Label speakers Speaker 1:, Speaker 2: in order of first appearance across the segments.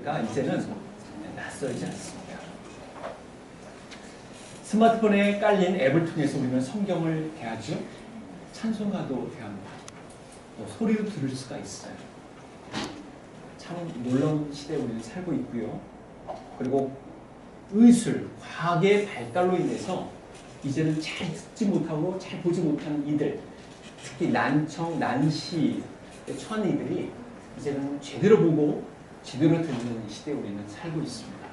Speaker 1: 이제는 낯설지 않습니다. 스마트폰에 깔린 앱을 통해서 우리는 성경을 대하죠. 찬송가도 대합니다. 또 소리로 들을 수가 있어요. 참 놀라운 시대에 우리는 살고 있고요. 그리고 의술, 과학의 발달로 인해서 이제는 잘 듣지 못하고 잘 보지 못하는 이들, 특히 난청, 난시, 처한 이들이 이제는 제대로 보고 제대로 듣는 시대에 우리는 살고 있습니다.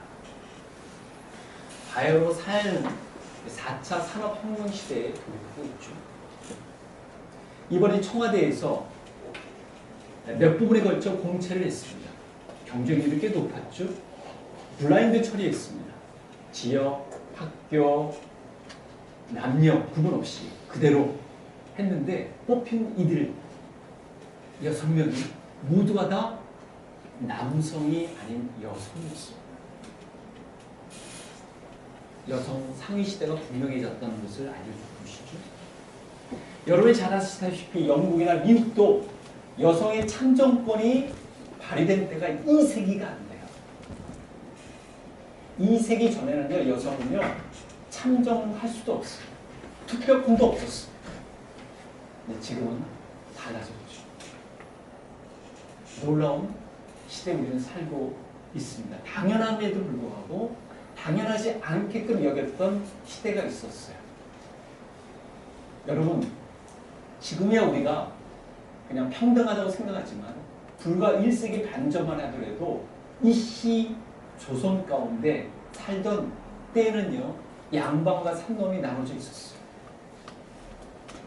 Speaker 1: 바야흐로 4차 산업혁명 시대에 돌입하고 있죠. 이번에 청와대에서 몇 부분에 걸쳐 공채를 했습니다. 경쟁률이 꽤 높았죠. 블라인드 처리했습니다. 지역, 학교, 남녀 구분 없이 그대로 했는데 뽑힌 이들 6명이 모두가 다 남성이 아닌 여성이었습니다. 여성 상위 시대가 분명해졌다는 것을 알려주시죠. 여러분이 잘 아시다시피 영국이나 미국도 여성의 참정권이 발휘된 때가 2세기가 안 돼요. 2세기 전에는요, 여성은요, 참정할 수도 없어요. 투표권도 없었어요. 근데 지금은 달라졌죠. 놀라운 시대에 우리는 살고 있습니다. 당연함에도 불구하고 당연하지 않게끔 여겼던 시대가 있었어요. 여러분, 지금이야 우리가 그냥 평등하다고 생각하지만 불과 1세기 반 전만 하더라도 이씨 조선 가운데 살던 때에는요, 양반과 산놈이 나눠져 있었어요.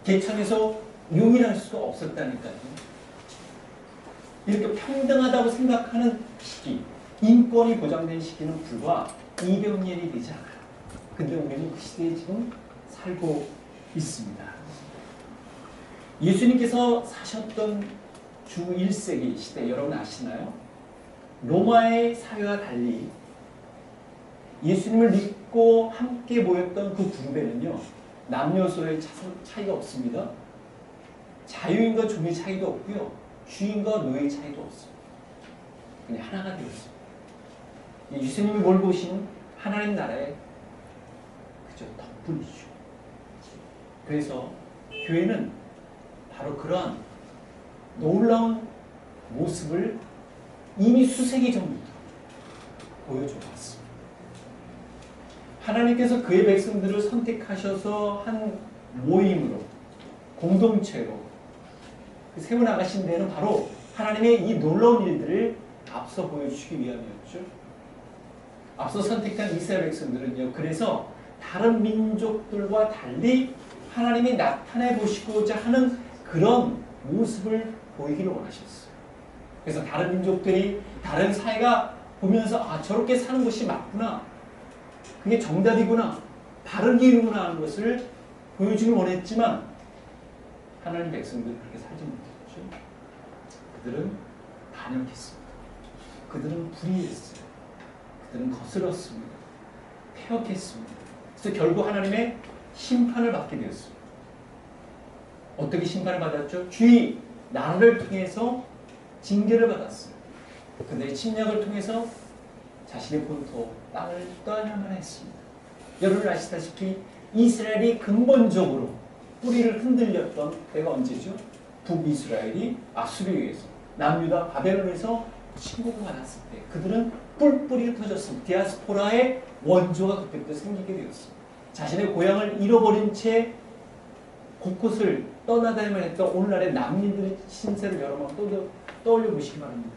Speaker 1: 개천에서 용인할 수가 없었다니까요. 이렇게 평등하다고 생각하는 시기, 인권이 보장된 시기는 불과 200년이 되지 않아요. 근데 우리는 그 시대에 지금 살고 있습니다. 예수님께서 사셨던 주 1세기 시대 여러분 아시나요? 로마의 사회와 달리 예수님을 믿고 함께 모였던 그 그룹에는요, 남녀소의 차이가 없습니다. 자유인과 종의 차이도 없고요, 주인과 노예의 차이도 없습니다. 그냥 하나가 되었습니다. 예수님이 뭘 보신 하나님 나라의 그저 덕분이죠. 그래서 교회는 바로 그러한 놀라운 모습을 이미 수세기 전부터 보여줘 왔습니다. 하나님께서 그의 백성들을 선택하셔서 한 모임으로, 공동체로 세워나가신 데는 바로 하나님의 이 놀라운 일들을 앞서 보여주시기 위함이었죠. 앞서 선택한 이스라엘 백성들은요, 그래서 다른 민족들과 달리 하나님이 나타내 보시고자 하는 그런 모습을 보이기를 원하셨어요. 그래서 다른 민족들이, 다른 사회가 보면서 아, 저렇게 사는 것이 맞구나, 그게 정답이구나, 바른 길이구나 하는 것을 보여주길 원했지만 하나님 백성들은 그렇게 살지 못했죠. 그들은 반역했습니다. 그들은 불의했어요. 그들은 거스렀습니다. 패역했습니다. 그래서 결국 하나님의 심판을 받게 되었습니다. 어떻게 심판을 받았죠? 주의 나라를 통해서 징계를 받았어요. 그들의 침략을 통해서 자신의 본토 땅을 떠나야만 했습니다. 여러분 아시다시피 이스라엘이 근본적으로 뿌리를 흔들렸던 때가 언제죠? 북이스라엘이 아수르에 의해서, 남유다 바벨론에서 침공을 받았을 때 그들은 뿔뿔이 터졌습니다. 디아스포라의 원조가 그때부터 생기게 되었습니다. 자신의 고향을 잃어버린 채 곳곳을 떠나다니만 했던 오늘날의 난민들의 신세를 여러 번 떠올려 보시기 바랍니다.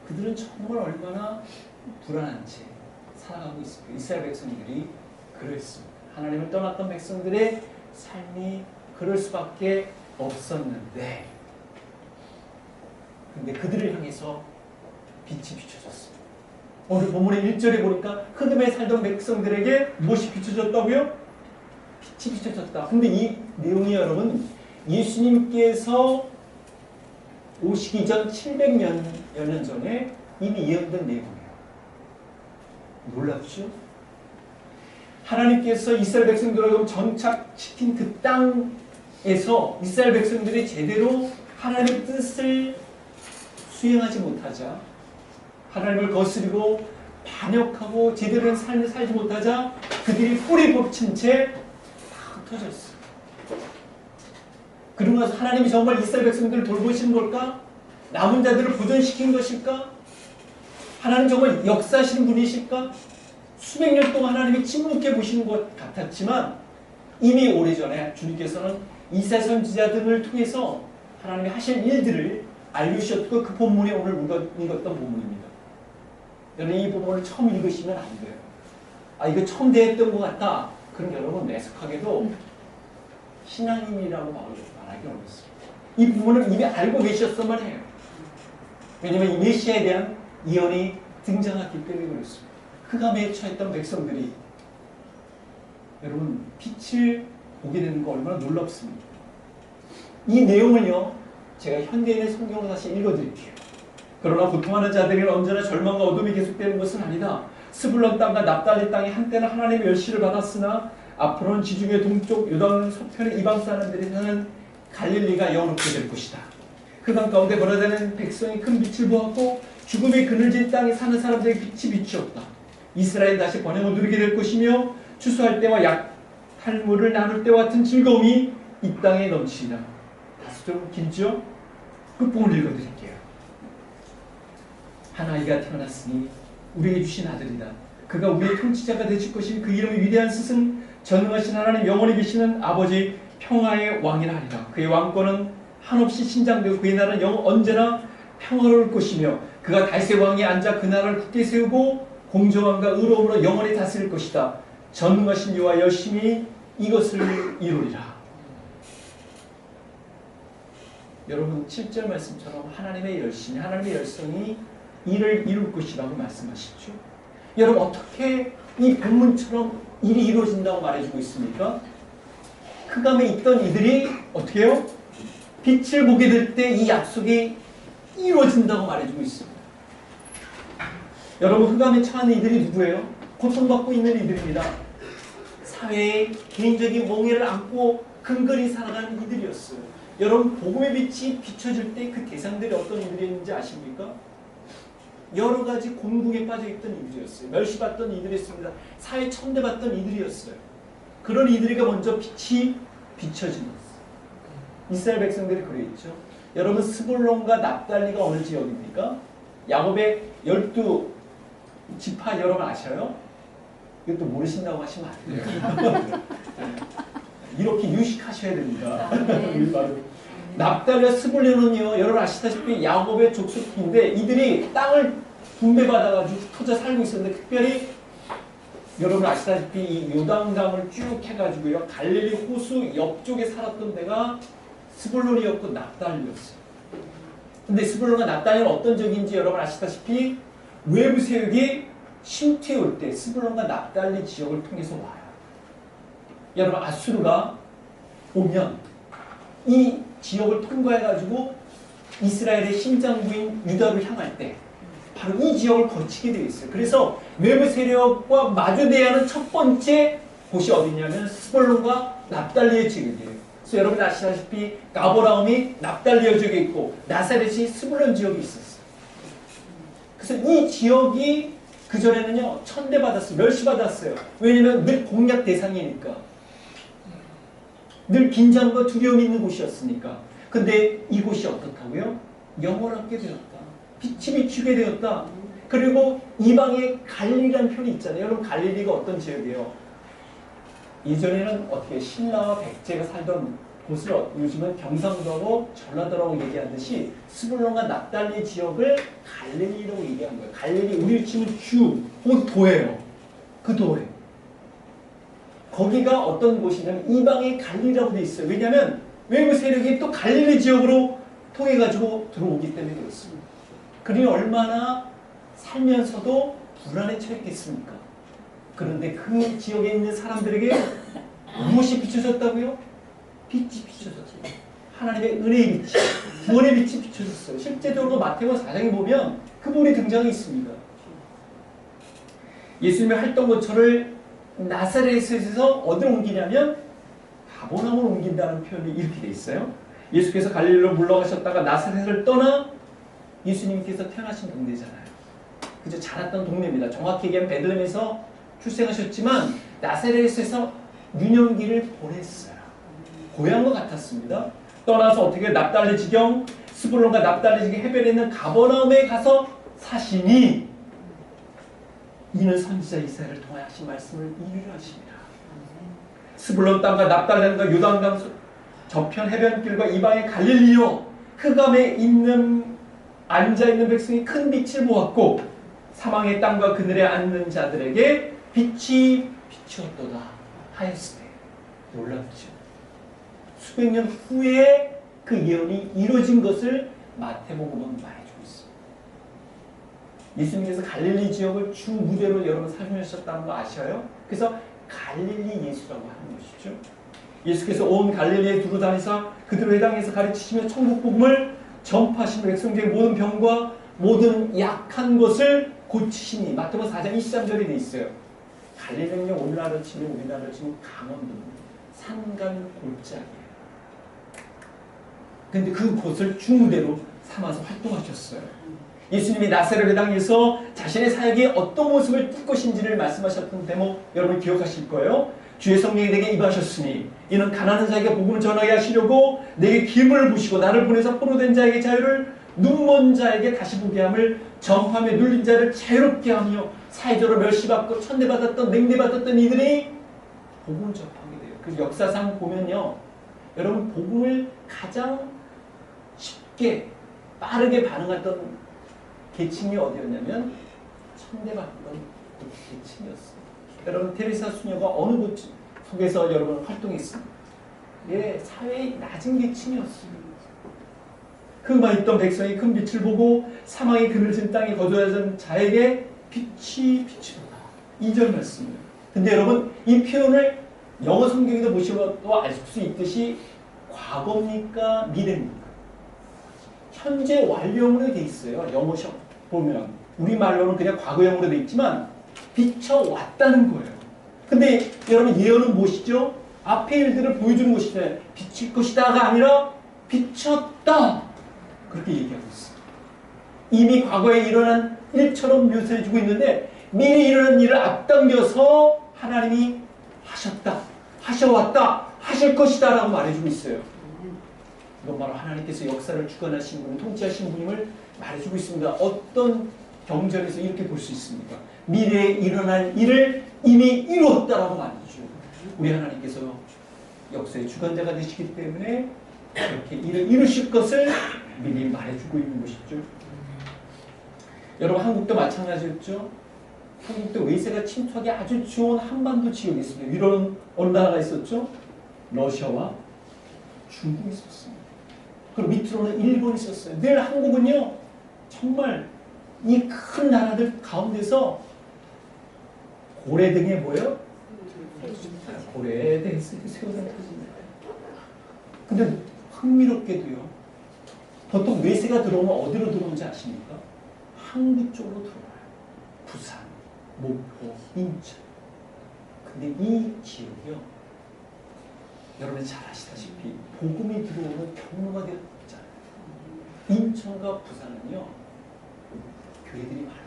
Speaker 1: 그들은 정말 얼마나 불안한 채 살아가고 있습니다. 이스라엘 백성들이 그랬습니다. 하나님을 떠났던 백성들의 삶이 그럴 수밖에 없었는데, 근데 그들을 향해서 빛이 비춰졌습니다. 오늘 본문의 1절에 보니까 흑암에 살던 백성들에게 무엇이 비춰졌다고요? 빛이 비춰졌다. 근데 이 내용이 여러분, 예수님께서 오시기 전 700년 전에 이미 예언된 내용이에요. 놀랍죠? 하나님께서 이스라엘 백성들을 정착시킨 그 땅에서 이스라엘 백성들이 제대로 하나님의 뜻을 수행하지 못하자 하나님을 거스리고 반역하고 제대로 된 삶을 살지 못하자 그들이 뿌리 뽑힌 채 다 흩어졌어. 그러고 나서 하나님이 정말 이스라엘 백성들을 돌보시는 걸까? 남은 자들을 보존시킨 것일까? 하나님 정말 역사하시는 분이실까? 수백 년 동안 하나님이 침묵해 보시는 것 같았지만 이미 오래전에 주님께서는 이사야 선지자 등을 통해서 하나님이 하실 일들을 알려주셨고 그 본문이 오늘 읽었던 본문입니다. 여러분 이 본문을 처음 읽으시면 안 돼요. 아 이거 처음 대했던 것 같다. 그럼 여러분 매석하게도 신앙인이라고 말하기 어렵습니다. 이 부분을 이미 알고 계셨어만 해요. 왜냐하면 이 메시아에 대한 예언이 등장했기 때문에 그렇습니다. 흑암에 처했던 백성들이 여러분 빛을 보게 되는 거 얼마나 놀랍습니다. 이 내용을요 제가 현대인의 성경으로 다시 읽어드릴게요. 그러나 고통하는 자들에게는 언제나 절망과 어둠이 계속되는 것은 아니다. 스불론 땅과 납달리 땅이 한때는 하나님의 멸시를 받았으나 앞으로는 지중해 동쪽 요단 서편의 이방 사람들이 사는 갈릴리가 영원롭게 될 것이다. 흑암 가운데 벌어지는 백성이 큰 빛을 보았고 죽음의 그늘진 땅에 사는 사람들에게 빛이 비추었다. 이스라엘이 다시 번영을 누리게 될 것이며 추수할 때와 약할 물을 나눌 때와 같은 즐거움이 이 땅에 넘치리라. 다소 좀 길죠? 끝부분을 읽어드릴게요. 한 아이가 태어났으니 우리에게 주신 아들이다. 그가 우리의 통치자가 되실 것이니 그 이름이 위대한 스승 전능하신 하나님 영원히 계시는 아버지 평화의 왕이라 하리라. 그의 왕권은 한없이 신장되고 그의 나라는 언제나 평화로울 것이며 그가 다윗의 왕에 앉아 그 나라를 굳게 세우고 공정함과 의로움으로 영원히 다스릴 것이다. 전능하신 여호와 열심히 이것을 이루리라. 여러분 7절 말씀처럼 하나님의 열심히 하나님의 열성이 일을 이룰 것이라고 말씀하시죠. 여러분 어떻게 이 본문처럼 일이 이루어진다고 말해주고 있습니까? 흑암에 있던 이들이 어떻게 해요? 빛을 보게 될 때 이 약속이 이루어진다고 말해주고 있습니다. 여러분 흑암에 처한 이들이 누구예요? 고통받고 있는 이들입니다. 사회의 개인적인 멍에를 안고 근근히 살아가는 이들이었어요. 여러분 복음의 빛이 비춰질 때 그 대상들이 어떤 이들이었는지 아십니까? 여러 가지 곤궁에 빠져있던 이들이었어요. 멸시받던 이들이었습니다. 사회 천대받던 이들이었어요. 그런 이들에게 먼저 빛이 비춰진 것이었어요. 이스라엘 백성들이 그랬죠. 여러분 스불론과 납달리가 어느 지역입니까? 야곱의 12지파 여러분 아셔요? 이것도 모르신다고 하시면 안 돼요. 이렇게 유식하셔야 됩니다. 납달리와 스불론은요 여러분 아시다시피 야곱의 족속인데 이들이 땅을 분배받아가지고 흩어져 살고 있었는데 특별히 여러분 아시다시피 이 요단강을 쭉 해가지고요 갈릴리 호수 옆쪽에 살았던 데가 스불론이었고 납달리였어요. 근데 스불론과 납달리는 어떤 적인지 여러분 아시다시피 외부 세력이 침투해 올 때 스불론과 납달리 지역을 통해서 와요. 여러분 아수르가 오면 이 지역을 통과해가지고 이스라엘의 심장부인 유다를 향할 때 바로 이 지역을 거치게 되어 있어요. 그래서 외부 세력과 마주대야 하는 첫 번째 곳이 어디냐면 스불론과 납달리의 지역이에요. 그래서 여러분 아시다시피 가보라움이 납달리의 지역에 있고 나사렛이 스불론 지역에 있었어요. 그래서 이 지역이 그전에는요 천대받았어요. 멸시받았어요. 왜냐면 늘 공략 대상이니까. 늘 긴장과 두려움이 있는 곳이었으니까. 근데 이곳이 어떻다고요? 영원하게 되었다. 빛이 비추게 되었다. 그리고 이방에 갈릴리라는 표현이 있잖아요. 여러분 갈릴리가 어떤 지역이에요? 예전에는 어떻게 신라와 백제가 살던 곳을 요즘은 경상도하고 전라도라고 얘기하듯이 스불론과 납달리 지역을 갈릴리라고 얘기한 거예요. 갈릴리 우리를 치면 주, 혹은 도예요. 그 도예. 거기가 어떤 곳이냐면 이방의 갈릴리라고 돼 있어요. 왜냐하면 외부 세력이 또 갈릴리 지역으로 통해가지고 들어오기 때문에 그렇습니다. 그러니 얼마나 살면서도 불안에 처했겠습니까? 그런데 그 지역에 있는 사람들에게 무엇이 비춰졌다고요? 빛이 비춰졌어요. 하나님의 은혜의 빛이, 구원의 빛이 비춰졌어요. 실제적으로 마태복음 4장에 보면 그분이 등장이 있습니다. 예수님의 활동 거처를 나사렛에서 어디로 옮기냐면 가버나움으로 옮긴다는 표현이 이렇게 돼 있어요. 예수께서 갈릴리로 물러가셨다가 나사렛을 떠나 예수님께서 태어나신 동네잖아요. 그저 자랐던 동네입니다. 정확히 얘기하면 베들레헴에서 출생하셨지만 나사렛에서 유년기를 보냈어요. 고향과 같았습니다. 떠나서 어떻게 납달리 지경, 스불론과 납달리 지경 해변에 있는 가버나움에 가서 사시니 이는 선지자 이사야를 통하여 하신 말씀을 이루려 하십니다. 스불론 땅과 납달리 땅과 요단강 저편 해변길과 이방의 갈릴리요 흑암에 있는 앉아있는 백성이 큰 빛을 보았고 사망의 땅과 그늘에 앉는 자들에게 빛이 비추었도다 하였으되 놀랍죠. 수백 년 후에 그 예언이 이루어진 것을 마태복음은 말해주고 있습니다. 예수님께서 갈릴리 지역을 주 무대로 여러분 사용하셨다는 거 아셔요? 그래서 갈릴리 예수라고 하는 것이죠. 예수께서 온 갈릴리에 두루 다니사 그들을 회당에서 가르치시며 천국 복음을 전파하시며 백성들의 모든 병과 모든 약한 것을 고치시니 마태복음 4장 23절에 돼 있어요. 갈릴리는요 오늘날로 치면 우리나라로 치면 강원도입니다. 산간 골짜기예요. 근데 그곳을 주무대로 삼아서 활동하셨어요. 예수님이 나사렛 회당에서 자신의 사역이 어떤 모습을 띌 것인지를 말씀하셨던 대목 여러분 기억하실 거예요. 주의 성령이 내게 임하셨으니 이는 가난한 자에게 복음을 전하게 하시려고 내게 기름을 부으시고 나를 보내서 포로된 자에게 자유를 눈먼 자에게 다시 보게 함을 전파하며 눌린 자를 자유롭게 하며 사회적으로 멸시받고 천대받았던 냉대받았던 이들이 복음을 접하게 돼요. 그 역사상 보면요 여러분 복음을 가장 쉽게 빠르게 반응했던 계층이 어디였냐면 천대받던 그 계층이었어요. 여러분 테레사 수녀가 어느 곳 속에서 여러분 활동했습니다. 예, 사회의 낮은 계층이었어요. 흠만 있던 백성이 큰 빛을 보고 사망의 그늘진 땅에 거주하던 자에게 빛이 비추다. 2절 말씀이에요. 근데 여러분 이 표현을 영어 성경에도 보시면 또 알 수 있듯이 과거입니까? 미래입니까? 현재 완료형으로 돼 있어요. 영어 시험 보면 우리말로는 그냥 과거형으로 돼 있지만 비춰왔다는 거예요. 근데 여러분 예언은 무엇이죠? 앞의 일들을 보여주는 것이잖아요. 비칠 것이다가 아니라 비쳤다. 그렇게 얘기하고 있어요. 이미 과거에 일어난 일처럼 묘사해주고 있는데 미리 일어난 일을 앞당겨서 하나님이 하셨다, 하셔왔다, 하실 것이다 라고 말해주고 있어요. 이건 바로 하나님께서 역사를 주관하신 분, 통치하신 분임을 말해주고 있습니다. 어떤 경전에서 이렇게 볼 수 있습니까? 미래에 일어날 일을 이미 이루었다라고 말이죠. 우리 하나님께서 역사의 주관자가 되시기 때문에 이렇게 일을 이루실 것을 미리 말해주고 있는 것이죠. 여러분 한국도 마찬가지였죠. 한국도 외세가 침투하기 아주 좋은 한반도 지역이 있습니다. 위로는 어느 나라가 있었죠? 러시아와 중국이 있었습니다. 그리고 밑으로는 일본이 있었어요. 늘 한국은요 정말 이 큰 나라들 가운데서 고래 등에 뭐예요? 고래 등에 새우등 터집니다. 근데 흥미롭게도요 보통 외세가 들어오면 어디로 들어오는지 아십니까? 항구 쪽으로 들어와요. 부산, 목포, 인천. 근데 이 지역이요 여러분이 잘 아시다시피 복음이 들어오는 경로가 되었잖아요. 인천과 부산은요 교회들이 많아요.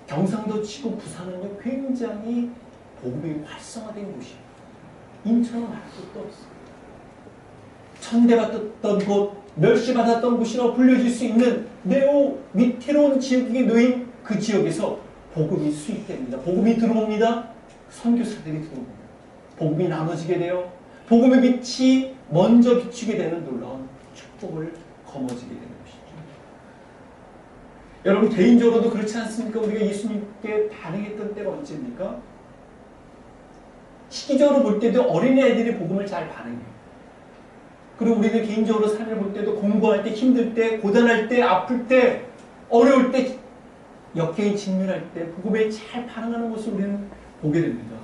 Speaker 1: 경상도 치고 부산은요 굉장히 복음이 활성화된 곳이에요. 인천은 알 것도 없어요. 천대받았던 곳, 멸시받았던 곳이라고 불려질 수 있는 매우 위태로운 지역에 놓인 그 지역에서 복음이 수입됩니다. 복음이 들어옵니다. 선교사들이 들어옵니다. 복음이 나눠지게 돼요. 복음의 빛이 먼저 비추게 되는 놀라운 축복을 거머쥐게 되는 것이죠. 여러분 개인적으로도 그렇지 않습니까? 우리가 예수님께 반응했던 때가 언제입니까? 시기적으로 볼 때도 어린애들이 복음을 잘 반응해요. 그리고 우리들 개인적으로 삶을 볼 때도 공부할 때, 힘들 때, 고단할 때, 아플 때, 어려울 때, 역경이 직면할 때 복음에 잘 반응하는 것을 우리는 보게 됩니다.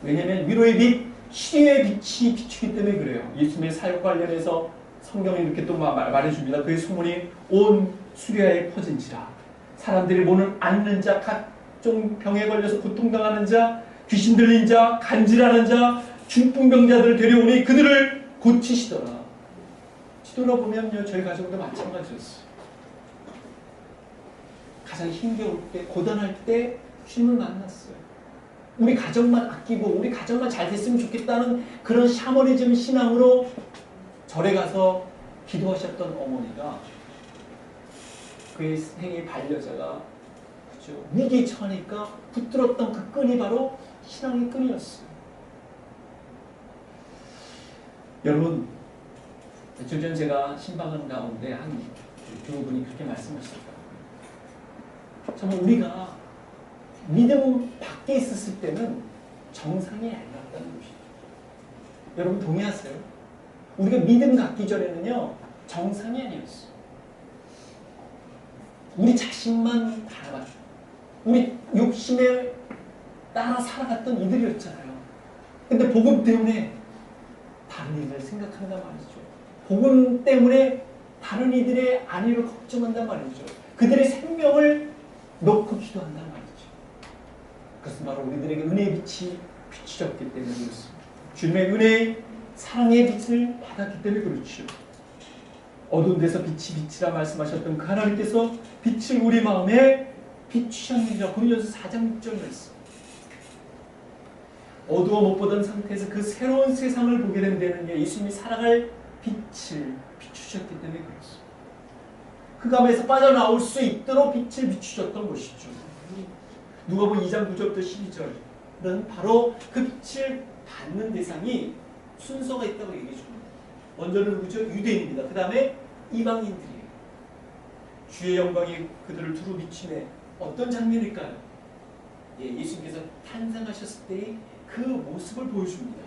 Speaker 1: 왜냐하면 위로의 빛, 치유의 빛이 비추기 때문에 그래요. 예수님의 사역 관련해서 성경이 이렇게 또 말해줍니다. 그의 소문이 온 수리아에 퍼진지라. 사람들이 모는 앓는 자, 각종 병에 걸려서 고통당하는 자, 귀신 들린 자, 간질하는 자, 중풍병자들을 데려오니 그들을 고치시더라. 뒤돌아보면요 저희 가정도 마찬가지였어요. 가장 힘겨울 때, 고단할 때 주님을 만났어요. 우리 가정만 아끼고 우리 가정만 잘 됐으면 좋겠다는 그런 샤머니즘 신앙으로 절에 가서 기도하셨던 어머니가 그의 생애 반려자가 그죠? 위기에 처하니까 붙들었던 그 끈이 바로 신앙의 끈이었어요. 여러분, 며칠 전 제가 신방은 가운데 한 교우분이 그렇게 말씀하시더라고요. 정말 우리가 믿음 밖에 있었을 때는 정상이 아니었다는 것이죠. 여러분 동의하세요? 우리가 믿음 갖기 전에는요 정상이 아니었어요. 우리 자신만 바라봤죠. 우리 욕심에 따라 살아갔던 이들이었잖아요. 근데 복음 때문에 다른 이들을 생각한단 말이죠. 복음 때문에 다른 이들의 안위를 걱정한단 말이죠. 그들의 생명을 놓고 기도한단 말이죠. 그것은 바로 우리들에게 은혜의 빛이 비추졌기 때문에 그렇습니다. 주님의 은혜의 사랑의 빛을 받았기 때문에 그렇죠. 어두운 데서 빛이 빛이라 말씀하셨던 그 하나님께서 빛을 우리 마음에 비추셨느니라. 고린도서 4장 6절 말씀. 어두워 못 보던 상태에서 그 새로운 세상을 보게 된 데는 예수님이 살아갈 빛을 비추셨기 때문에 그렇습니다. 그 감에서 빠져나올 수 있도록 빛을 비추셨던 것이죠. 누가복음 2장 9절부터 12절은 바로 그 빛을 받는 대상이 순서가 있다고 얘기해 줍니다. 먼저는 누구죠? 유대인입니다. 그 다음에 이방인들이에요. 주의 영광이 그들을 두루 비추네. 어떤 장면일까요? 예수님께서 탄생하셨을 때의 그 모습을 보여줍니다.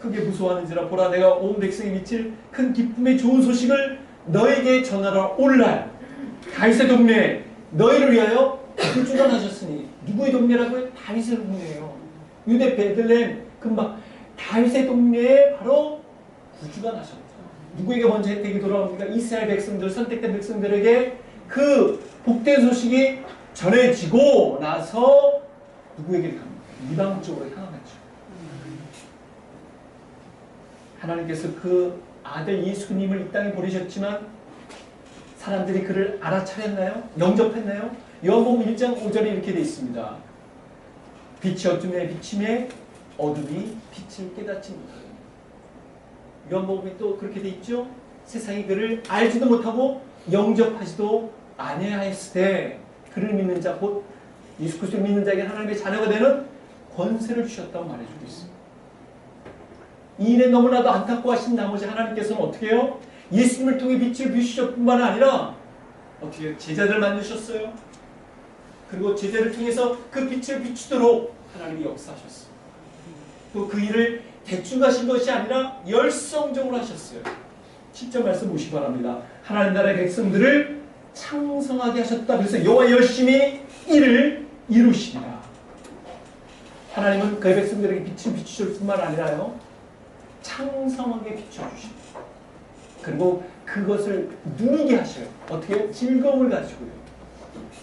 Speaker 1: 크게 무서워하는지라 보라 내가 온 백성에 미칠 큰 기쁨의 좋은 소식을 너에게 전하러 올라 다윗의 동네에 너희를 위하여 구주가 나셨으니. 누구의 동네라고요? 다윗의 동네예요. 유대 베들레헴 금방 다윗의 동네에 바로 구주가 나셨죠. 누구에게 먼저 혜택이 돌아옵니까? 이스라엘 백성들, 선택된 백성들에게 그 복된 소식이 전해지고 나서 누구에게 갑니까? 이방 쪽으로 향하죠. 하나님께서 그 아들 예수님을 이 땅에 보내셨지만 사람들이 그를 알아차렸나요? 영접했나요? 요한복음 1장 5절에 이렇게 되어 있습니다. 빛이 어둠에 비침에 어둠이 빛을 깨닫지 못하고. 요한복음이 또 그렇게 되어 있죠. 세상이 그를 알지도 못하고 영접하지도 아니하였을 때 그를 믿는 자 곧 예수 그리스도를 믿는 자에게 하나님의 자녀가 되는 권세를 주셨다고 말해주고 있습니다. 이 일에 너무나도 안타까워하신 나머지 하나님께서는 어떻게 해요? 예수님을 통해 빛을 비추셨 뿐만 아니라 어떻게 해요? 제자들 만드셨어요. 그리고 제자를 통해서 그 빛을 비추도록 하나님이 역사하셨어요. 또 그 일을 대충 하신 것이 아니라 열성적으로 하셨어요. 7절 말씀 보시기 바랍니다. 하나님 나라의 백성들을 창성하게 하셨다. 그래서 여호와 열심히 이를 이루시리라. 하나님은 그의 백성들에게 빛을 비추실 뿐만 아니라요. 창성하게 비춰주십니다. 그리고 그것을 누리게 하셔요. 어떻게? 즐거움을 가지고요.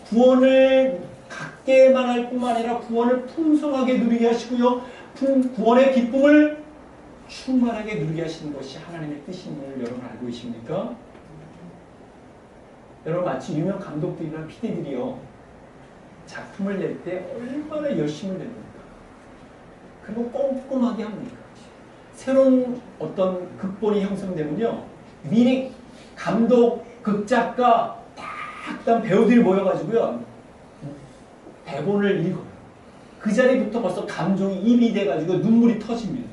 Speaker 1: 구원을 갖게만 할 뿐만 아니라 구원을 풍성하게 누리게 하시고요. 구원의 기쁨을 충만하게 누리게 하시는 것이 하나님의 뜻인 걸 여러분 알고 계십니까? 여러분 마치 유명 감독들이나 PD들이요. 작품을 낼 때 얼마나 열심을 냅니까? 그리고 꼼꼼하게 합니까? 새로운 어떤 극본이 형성되면요. 미리 감독, 극작가, 딱 배우들이 모여가지고요. 대본을 읽어요. 그 자리부터 벌써 감정이 입이 돼가지고 눈물이 터집니다.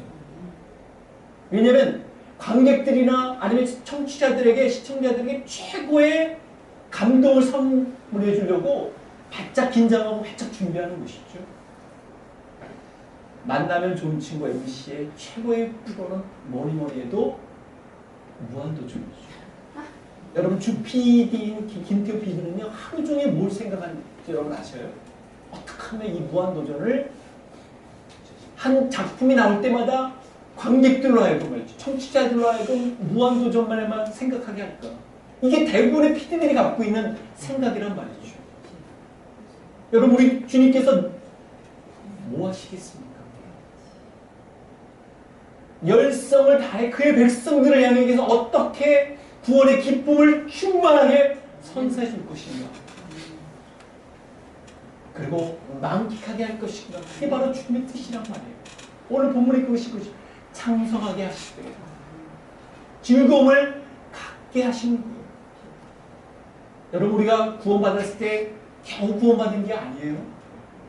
Speaker 1: 왜냐면 관객들이나 아니면 청취자들에게, 시청자들에게 최고의 감동을 선물해 주려고 바짝 긴장하고 바짝 준비하는 것이죠. 만나면 좋은 친구 MBC의 최고의 프로는 머리머리에도 무한도전이죠. 여러분 주 PD인 김태우 PD는요 하루 종일 뭘 생각하는지 여러분 아셔요? 어떻게 하면 이 무한도전을 한 작품이 나올 때마다 관객들로 하여금 말이죠. 청취자들로 하여금 무한도전만에만 생각하게 할까? 이게 대부분의 PD들이 갖고 있는 생각이란 말이죠. 여러분 우리 주님께서 뭐 하시겠습니까? 열성을 다해 그의 백성들을 향해서 어떻게 구원의 기쁨을 충만하게 선사해 줄 것인가? 그리고 만끽하게 할 것이구나. 그게 바로 주님의 뜻이란 말이에요. 오늘 본문의 그것이 창성하게 하시되 즐거움을 갖게 하시는 거예요. 여러분, 우리가 구원받았을 때 겨우 구원받은 게 아니에요.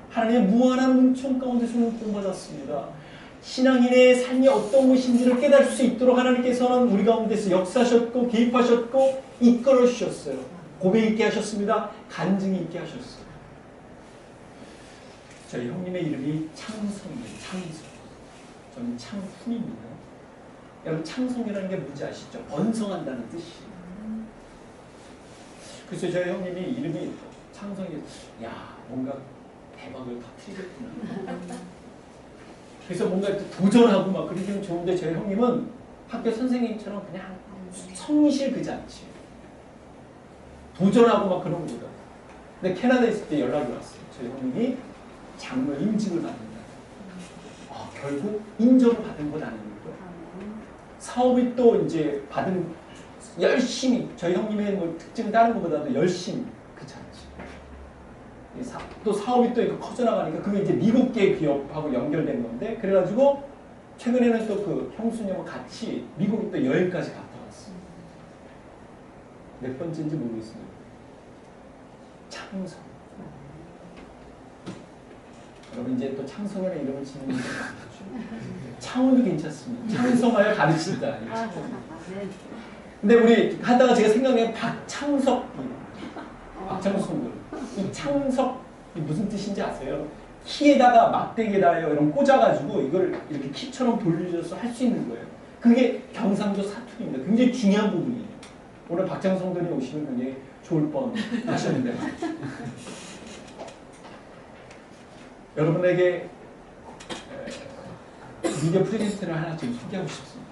Speaker 1: 하나님의 무한한 은총 가운데서는 구원받았습니다. 신앙인의 삶이 어떤 것인지를 깨달을 수 있도록 하나님께서는 우리 가운데서 역사하셨고 개입하셨고 이끌어 주셨어요. 고백 있게 하셨습니다. 간증이 있게 하셨어요. 저희 형님의 이름이 창성이에요. 창성. 저는 창훈입니다. 여러분, 창성이라는 게 뭔지 아시죠? 번성한다는 뜻이에요. 그래서 저희 형님이 이름이 창성이, 야, 뭔가 대박을 터뜨리겠구나. 그래서 뭔가 도전하고 막 그러시면 좋은데, 저희 형님은 학교 선생님처럼 그냥 성실 그 자체. 도전하고 막 그런 거보다. 근데 캐나다에 있을 때 연락이 왔어요. 저희 형님이 장로 임직을 받는다. 결국 인정을 받은 건 아닙니다. 사업이 또 이제 받은, 열심히, 저희 형님의 뭐 특징 다른 것보다도 열심히 그 자체. 또 사업이 또 이거 커져나가니까 그게 이제 미국계 기업하고 연결된 건데, 그래가지고 최근에는 또 그 형수님하고 같이 미국 또 여행까지 갔다 왔어요. 몇 번째인지 모르겠습니다. 창성. 여러분, 이제 또 창성이라는 이름을 짓는 분들 많죠. 창원도 괜찮습니다. 창성하여 가르친다. 근데 우리 하다가 제가 생각해, 박창석 박창석들. 이 창석이 무슨 뜻인지 아세요? 키에다가 막대기에다가 이런 꽂아가지고 이걸 이렇게 키처럼 돌려서 할 수 있는 거예요. 그게 경상도 사투리입니다. 굉장히 중요한 부분이에요. 오늘 박창성들이 오시면 굉장히 좋을 뻔 하셨는데 여러분에게 미디어 프레젠트를 하나 지금 소개하고 싶습니다.